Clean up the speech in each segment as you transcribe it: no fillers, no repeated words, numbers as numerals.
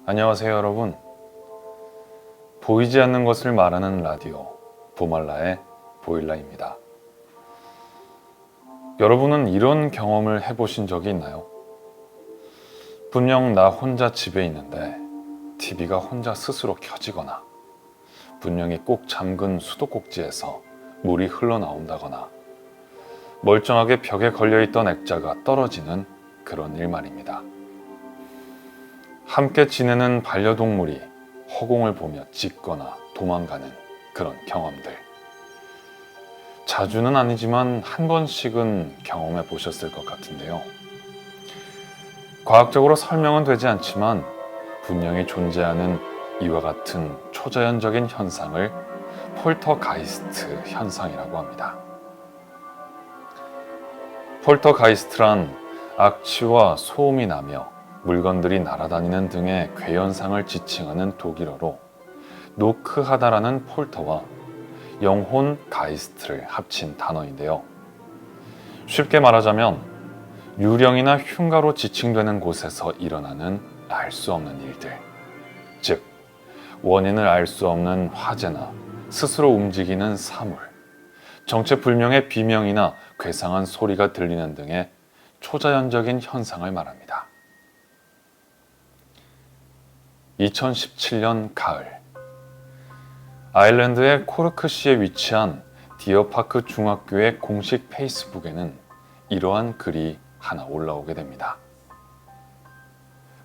안녕하세요, 여러분. 보이지 않는 것을 말하는 라디오 보말라의 보일라입니다. 여러분은 이런 경험을 해보신 적이 있나요? 분명 나 혼자 집에 있는데 TV가 혼자 스스로 켜지거나, 분명히 꼭 잠근 수도꼭지에서 물이 흘러나온다거나, 멀쩡하게 벽에 걸려있던 액자가 떨어지는 그런 일 말입니다. 함께 지내는 반려동물이 허공을 보며 짖거나 도망가는 그런 경험들. 자주는 아니지만 한 번씩은 경험해 보셨을 것 같은데요. 과학적으로 설명은 되지 않지만 분명히 존재하는 이와 같은 초자연적인 현상을 폴터가이스트 현상이라고 합니다. 폴터가이스트란 악취와 소음이 나며 물건들이 날아다니는 등의 괴현상을 지칭하는 독일어로 노크하다라는 폴터와 영혼 가이스트를 합친 단어인데요. 쉽게 말하자면 유령이나 흉가로 지칭되는 곳에서 일어나는 알 수 없는 일들, 즉 원인을 알 수 없는 화재나 스스로 움직이는 사물, 정체불명의 비명이나 괴상한 소리가 들리는 등의 초자연적인 현상을 말합니다. 2017년 가을, 아일랜드의 코르크시에 위치한 디어파크 중학교의 공식 페이스북에는 이러한 글이 하나 올라오게 됩니다.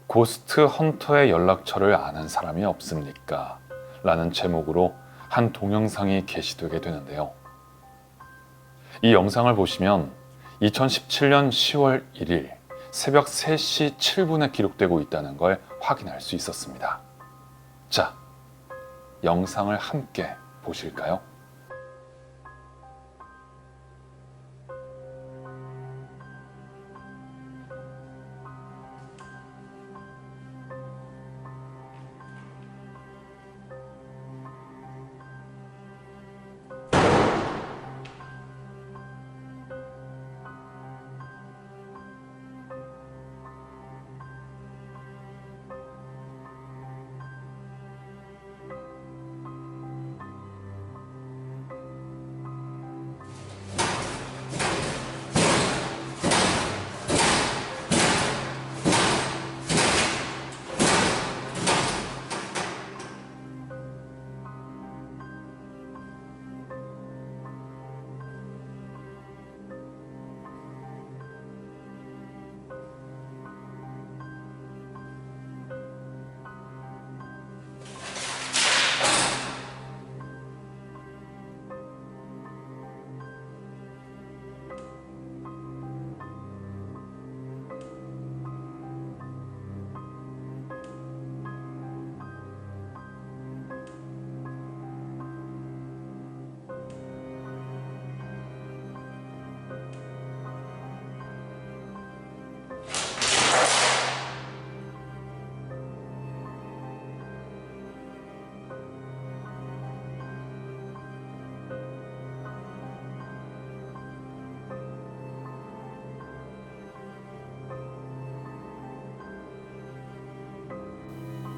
고스트 헌터의 연락처를 아는 사람이 없습니까? 라는 제목으로 한 동영상이 게시되게 되는데요. 이 영상을 보시면 2017년 10월 1일 새벽 3시 7분에 기록되고 있다는 걸 확인할 수 있었습니다. 자, 영상을 함께 보실까요?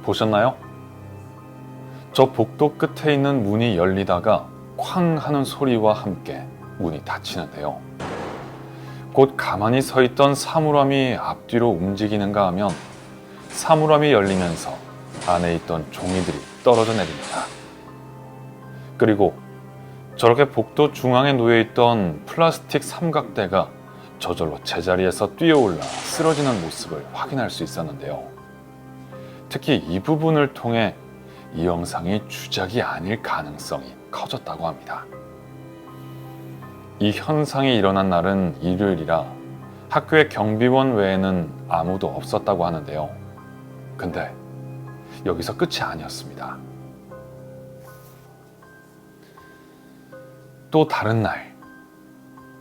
보셨나요? 저 복도 끝에 있는 문이 열리다가 쾅 하는 소리와 함께 문이 닫히는데요. 곧 가만히 서 있던 사물함이 앞뒤로 움직이는가 하면 사물함이 열리면서 안에 있던 종이들이 떨어져 내립니다. 그리고 저렇게 복도 중앙에 놓여 있던 플라스틱 삼각대가 저절로 제자리에서 뛰어올라 쓰러지는 모습을 확인할 수 있었는데요. 특히 이 부분을 통해 이 영상이 주작이 아닐 가능성이 커졌다고 합니다. 이 현상이 일어난 날은 일요일이라 학교의 경비원 외에는 아무도 없었다고 하는데요. 근데 여기서 끝이 아니었습니다. 또 다른 날,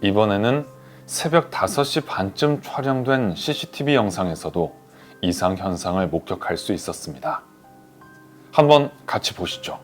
이번에는 새벽 5시 반쯤 촬영된 CCTV 영상에서도 이상 현상을 목격할 수 있었습니다. 한번 같이 보시죠.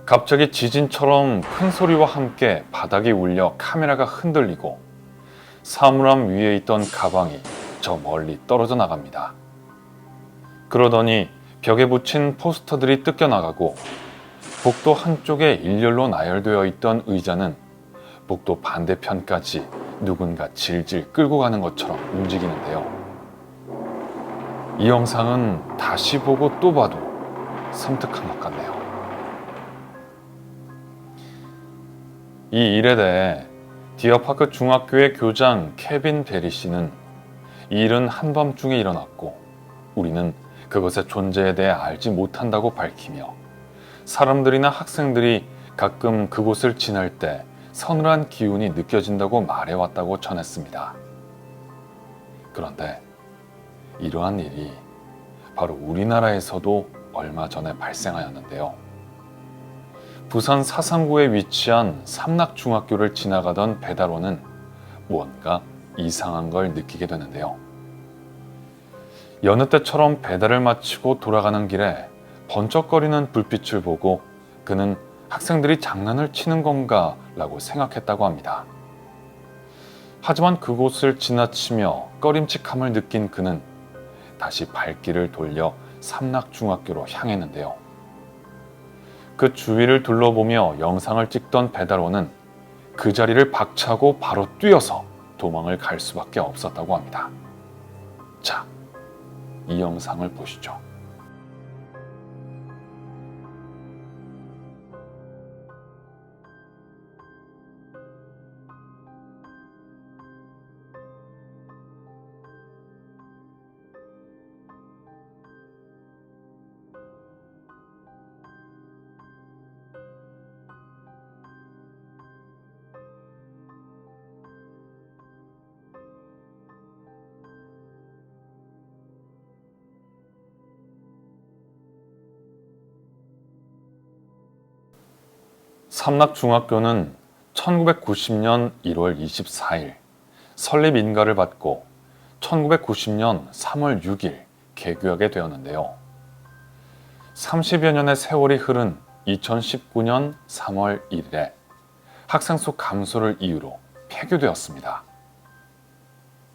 갑자기 지진처럼 큰 소리와 함께 바닥이 울려 카메라가 흔들리고 사물함 위에 있던 가방이 저 멀리 떨어져 나갑니다. 그러더니 벽에 붙인 포스터들이 뜯겨나가고 복도 한쪽에 일렬로 나열되어 있던 의자는 복도 반대편까지 누군가 질질 끌고 가는 것처럼 움직이는데요. 이 영상은 다시 보고 또 봐도 섬뜩한 것 같네요. 이 일에 대해 디어파크 중학교의 교장 케빈 베리 씨는 이 일은 한밤중에 일어났고 우리는 그것의 존재에 대해 알지 못한다고 밝히며 사람들이나 학생들이 가끔 그곳을 지날 때 서늘한 기운이 느껴진다고 말해왔다고 전했습니다. 그런데 이러한 일이 바로 우리나라에서도 얼마 전에 발생하였는데요. 부산 사상구에 위치한 삼락중학교를 지나가던 배달원은 무언가 이상한 걸 느끼게 되는데요. 여느 때처럼 배달을 마치고 돌아가는 길에 번쩍거리는 불빛을 보고 그는 학생들이 장난을 치는 건가 라고 생각했다고 합니다. 하지만 그곳을 지나치며 꺼림칙함을 느낀 그는 다시 발길을 돌려 삼락중학교로 향했는데요. 그 주위를 둘러보며 영상을 찍던 배달원은 그 자리를 박차고 바로 뛰어서 도망을 갈 수밖에 없었다고 합니다. 자, 이 영상을 보시죠. 삼락중학교는 1990년 1월 24일 설립 인가를 받고 1990년 3월 6일 개교하게 되었는데요. 30여 년의 세월이 흐른 2019년 3월 1일에 학생 수 감소를 이유로 폐교되었습니다.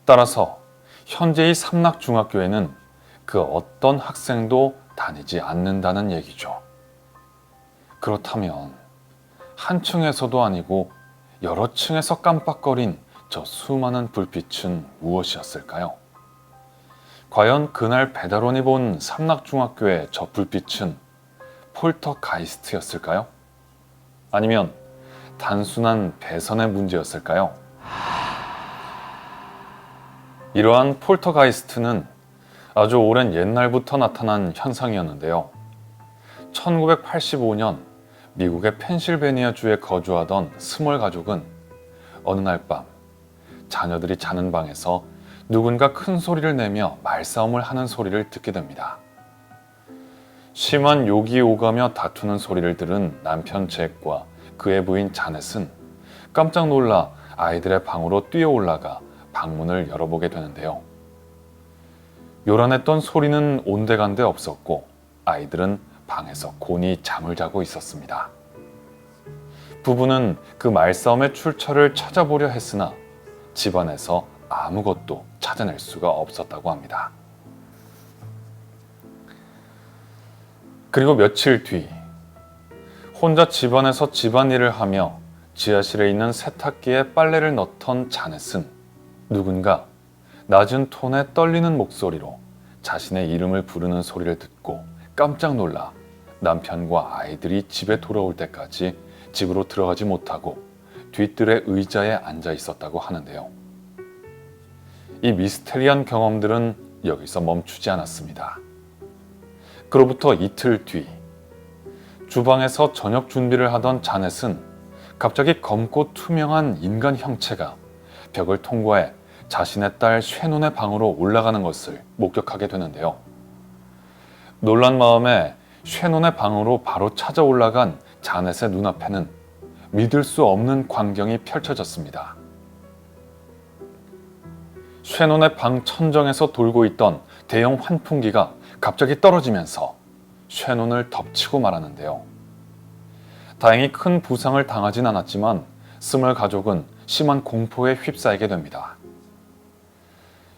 따라서 현재 이 삼락중학교에는 그 어떤 학생도 다니지 않는다는 얘기죠. 그렇다면 한 층에서도 아니고 여러 층에서 깜빡거린 저 수많은 불빛은 무엇이었을까요? 과연 그날 배달원이 본 삼락중학교의 저 불빛은 폴터가이스트였을까요? 아니면 단순한 배선의 문제였을까요? 이러한 폴터가이스트는 아주 오랜 옛날부터 나타난 현상이었는데요. 1985년 미국의 펜실베니아주에 거주하던 스몰 가족은 어느 날 밤 자녀들이 자는 방에서 누군가 큰 소리를 내며 말싸움을 하는 소리를 듣게 됩니다. 심한 욕이 오가며 다투는 소리를 들은 남편 잭과 그의 부인 자넷은 깜짝 놀라 아이들의 방으로 뛰어 올라가 방문을 열어보게 되는데요. 요란했던 소리는 온데간데 없었고 아이들은 방에서 곤히 잠을 자고 있었습니다. 부부는 그 말싸움의 출처를 찾아보려 했으나 집안에서 아무것도 찾아낼 수가 없었다고 합니다. 그리고 며칠 뒤 혼자 집안에서 집안일을 하며 지하실에 있는 세탁기에 빨래를 넣던 자넷은 누군가 낮은 톤의 떨리는 목소리로 자신의 이름을 부르는 소리를 듣고 깜짝 놀라 남편과 아이들이 집에 돌아올 때까지 집으로 들어가지 못하고 뒤뜰의 의자에 앉아 있었다고 하는데요. 이 미스테리한 경험들은 여기서 멈추지 않았습니다. 그로부터 이틀 뒤 주방에서 저녁 준비를 하던 자넷은 갑자기 검고 투명한 인간 형체가 벽을 통과해 자신의 딸 쉐논의 방으로 올라가는 것을 목격하게 되는데요. 놀란 마음에 쉐논의 방으로 바로 찾아 올라간 자넷의 눈앞에는 믿을 수 없는 광경이 펼쳐졌습니다. 쉐논의 방 천정에서 돌고 있던 대형 환풍기가 갑자기 떨어지면서 쉐논을 덮치고 말았는데요. 다행히 큰 부상을 당하진 않았지만 스멀 가족은 심한 공포에 휩싸이게 됩니다.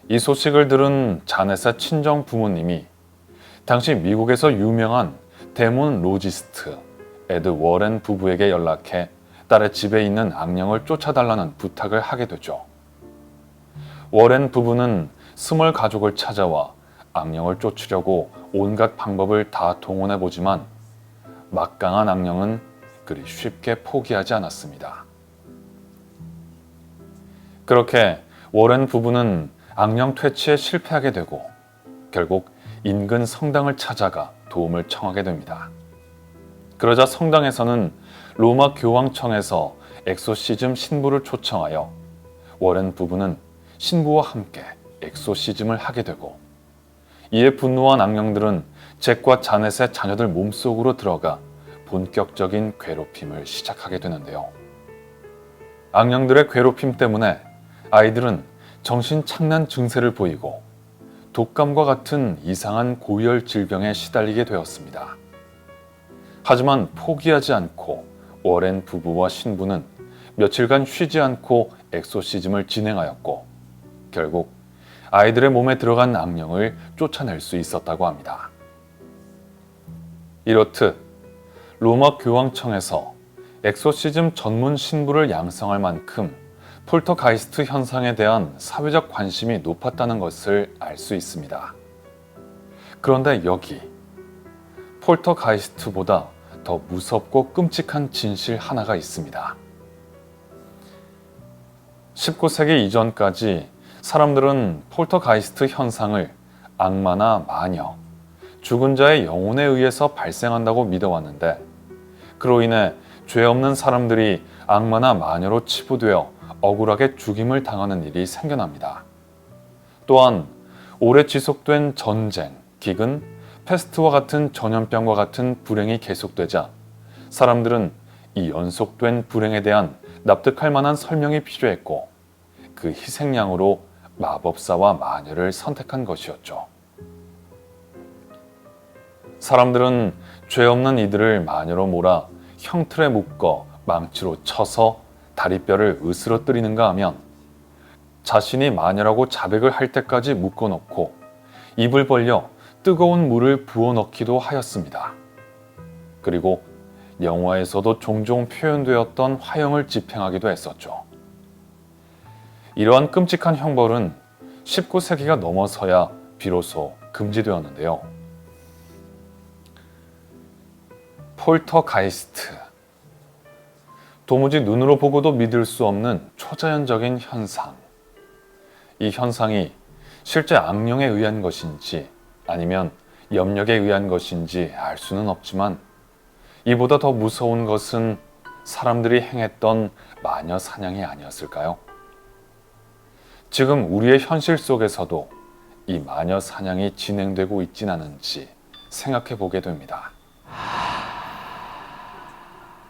이 소식을 들은 자넷의 친정 부모님이 당시 미국에서 유명한 데몬로지스트 에드 워렌 부부에게 연락해 딸의 집에 있는 악령을 쫓아달라는 부탁을 하게 되죠. 워렌 부부는 스멀 가족을 찾아와 악령을 쫓으려고 온갖 방법을 다 동원해 보지만 막강한 악령은 그리 쉽게 포기하지 않았습니다. 그렇게 워렌 부부는 악령 퇴치에 실패하게 되고 결국 인근 성당을 찾아가 도움을 청하게 됩니다. 그러자 성당에서는 로마 교황청에서 엑소시즘 신부를 초청하여 워렌 부부는 신부와 함께 엑소시즘을 하게 되고 이에 분노한 악령들은 잭과 자넷의 자녀들 몸속으로 들어가 본격적인 괴롭힘을 시작하게 되는데요. 악령들의 괴롭힘 때문에 아이들은 정신착란 증세를 보이고 독감과 같은 이상한 고열 질병에 시달리게 되었습니다. 하지만 포기하지 않고 워렌 부부와 신부는 며칠간 쉬지 않고 엑소시즘을 진행하였고 결국 아이들의 몸에 들어간 악령을 쫓아낼 수 있었다고 합니다. 이렇듯 로마 교황청에서 엑소시즘 전문 신부를 양성할 만큼 폴터가이스트 현상에 대한 사회적 관심이 높았다는 것을 알 수 있습니다. 그런데 여기 폴터가이스트보다 더 무섭고 끔찍한 진실 하나가 있습니다. 19세기 이전까지 사람들은 폴터가이스트 현상을 악마나 마녀, 죽은 자의 영혼에 의해서 발생한다고 믿어왔는데 그로 인해 죄 없는 사람들이 악마나 마녀로 치부되어 억울하게 죽임을 당하는 일이 생겨납니다. 또한 오래 지속된 전쟁, 기근, 패스트와 같은 전염병과 같은 불행이 계속되자 사람들은 이 연속된 불행에 대한 납득할 만한 설명이 필요했고 그 희생양으로 마법사와 마녀를 선택한 것이었죠. 사람들은 죄 없는 이들을 마녀로 몰아 형틀에 묶어 망치로 쳐서 다리뼈를 으스러뜨리는가 하면 자신이 마녀라고 자백을 할 때까지 묶어놓고 입을 벌려 뜨거운 물을 부어넣기도 하였습니다. 그리고 영화에서도 종종 표현되었던 화형을 집행하기도 했었죠. 이러한 끔찍한 형벌은 19세기가 넘어서야 비로소 금지되었는데요. 폴터가이스트. 도무지 눈으로 보고도 믿을 수 없는 초자연적인 현상. 이 현상이 실제 악령에 의한 것인지 아니면 염력에 의한 것인지 알 수는 없지만 이보다 더 무서운 것은 사람들이 행했던 마녀 사냥이 아니었을까요? 지금 우리의 현실 속에서도 이 마녀 사냥이 진행되고 있진 않은지 생각해 보게 됩니다.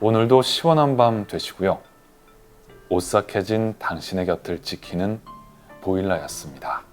오늘도 시원한 밤 되시고요. 오싹해진 당신의 곁을 지키는 보일러였습니다.